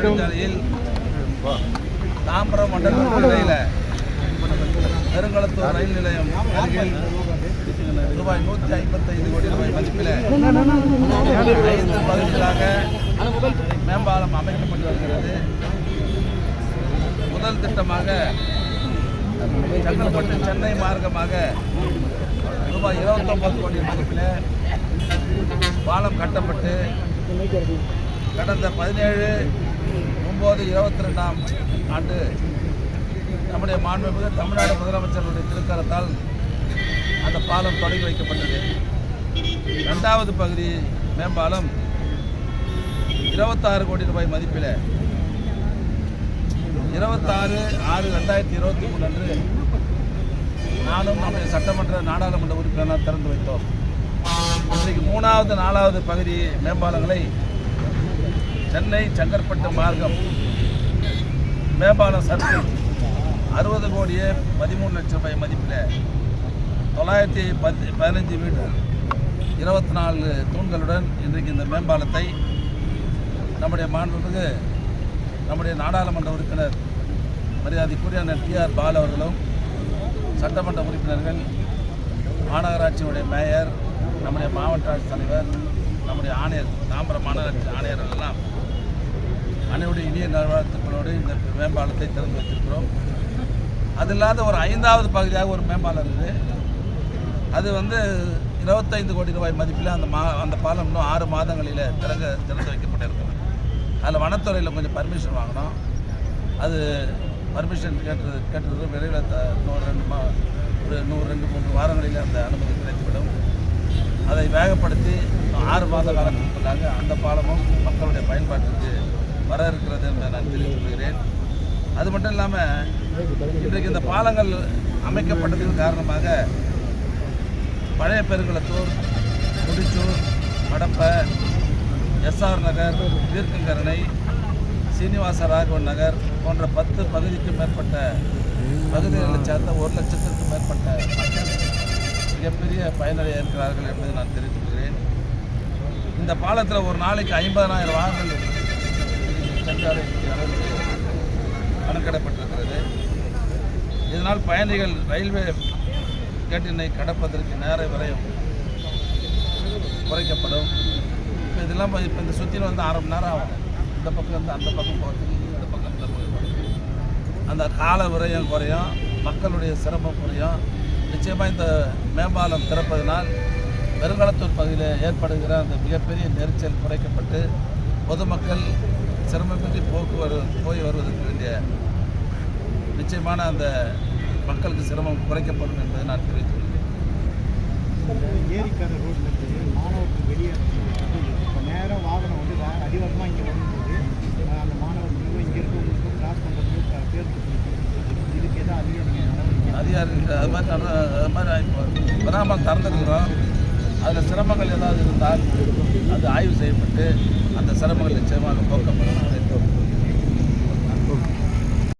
நெடுஞ்சாலையில் தாம்பரம் மண்டலம் இடையில பெருங்களத்தூர் ரயில் நிலையம் அருகில் ரூபாய் 155 கோடி ரூபாய் மதிப்பில் 5 பகுதிகளாக மேம்பாலம் அமைக்கப்பட்டு வருகிறது. முதல் திட்டமாக செங்கல்பட்டு சென்னை மார்க்கமாக ரூபாய் 29 கோடி மதிப்பில் பாலம் கட்டப்பட்டு கடந்த 17/9/22ஆம் ஆண்டு நம்முடைய மாண்புமிகு தமிழ்நாடு முதலமைச்சருடைய திருக்கரத்தால் அந்த பாலம் தொடங்கி வைக்கப்பட்டது. இரண்டாவது பகுதி மேம்பாலம் 26 கோடி ரூபாய் மதிப்பில் 26/6/2023 அன்று நானும் நம்முடைய சட்டமன்ற நாடாளுமன்ற உறுப்பினராக திறந்து வைத்தோம். இன்றைக்கு 3வது 4வது பகுதி மேம்பாலங்களை சென்னை செங்கற்பட்டு மார்க்கம் மேம்பாலம் சர்க்கிள் 60 கோடியே 13 லட்சம் ரூபாய் மதிப்பில் 915 மீட்டர் 24 தூண்களுடன் இன்றைக்கு இந்த மேம்பாலத்தை நம்முடைய மாண்புமிகு நம்முடைய நாடாளுமன்ற உறுப்பினர் மரியாதைக்குரிய TR பாலு அவர்களும் சட்டமன்ற உறுப்பினர்கள், மாநகராட்சியினுடைய மேயர், நம்முடைய மாவட்ட ஆட்சித்தலைவர், நம்முடைய ஆணையர், தாம்பரம் மாநகராட்சி ஆணையர்கள் எல்லாம் அனைவருடைய இனிய நல்வாழ்த்துக்களோடு இந்த மேம்பாலத்தை திறந்து வைத்திருக்கிறோம். அது இல்லாத ஒரு 5வது பகுதியாக ஒரு மேம்பாலம் இருக்குது. அது 25 கோடி ரூபாய் மதிப்பில் அந்த பாலம் இன்னும் 6 மாதங்களில் திறந்து வைக்கப்பட்டிருக்கிறது. அதில் வனத்துறையில் கொஞ்சம் பர்மிஷன் வாங்கினோம். அது பர்மிஷன் கேட்டது விரைவில் ஒரு 2-3 வாரங்களில் அந்த அனுமதி கிடைத்துவிடும். அதை வேகப்படுத்தி 6 மாத காலத்திற்குள்ளாக அந்த பாலமும் மக்களுடைய பயன்பாட்டிற்கு வர இருக்கிறது என்று நான் தெரிவித்துக் கொள்கிறேன். அது மட்டும் இல்லாமல் இன்றைக்கு இந்த பாலங்கள் அமைக்கப்பட்டதன் காரணமாக பழைய பெருங்குளத்தூர், முடிச்சூர், கடப்பை, SR நகர், தீர்க்கங்கரணை, சீனிவாச ராகவன் நகர் போன்ற 10 பகுதிக்கு மேற்பட்ட பகுதிகளைச் சேர்ந்த 1 லட்சத்திற்கும் மேற்பட்ட மக்கள் மிகப்பெரிய பயனடைய இருக்கிறார்கள் என்பதை நான் தெரிவித்துக் கொள்கிறேன். இந்த பாலத்தில் ஒரு நாளைக்கு 50,000 வாகனங்கள் சென்றடையக்கூடிய அளவுக்கு கணக்கிடப்பட்டிருக்கிறது. இதனால் பயணிகள் ரயில்வே கேட்டினை கடப்பதற்கு நேர விரயம் குறைக்கப்படும். இப்போ இதெல்லாம் இப்போ இந்த சுற்றில 1/2 மணி நேரம் ஆகும். இந்த பக்கம் அந்த பக்கம் போகிறதுக்கு, இந்த பக்கம் போகிறதுக்கு அந்த கால விரயம் குறையும், மக்களுடைய சிரமம் குறையும். நிச்சயமாக இந்த மேம்பாலம் திறப்பதனால் பெருங்களத்தூர் பகுதியில் ஏற்படுகிற அந்த மிகப்பெரிய நெரிச்சல் குறைக்கப்பட்டு பொதுமக்கள் சிரமமின்றி போய் வருவதற்கு வேண்டிய நிச்சயமான அந்த மக்களுக்கு சிரமம் குறைக்கப்படும் என்பதை நான் தெரிவித்துள்ளேன். ஏரிக்கரை ரோட்டில் மாணவர்கள் வெளியே இப்போ நேரம் வாகனம் அதிகமாக இங்கே வரும்போது அந்த மாணவர்களுக்கும் இங்கே இருக்கவங்களுக்கும் கிராஸ் பண்ணுறதுக்கு பேருந்து இதுக்கு எதாவது அதிகாரிகள் அது மாதிரி இப்போ திறந்துருக்கிறோம். அதில் சிரமங்கள் ஏதாவது இருந்தால் அது ஆய்வு செய்யப்பட்டு அந்த சிரமங்கள் நிச்சயமாக போக்கப்படும்.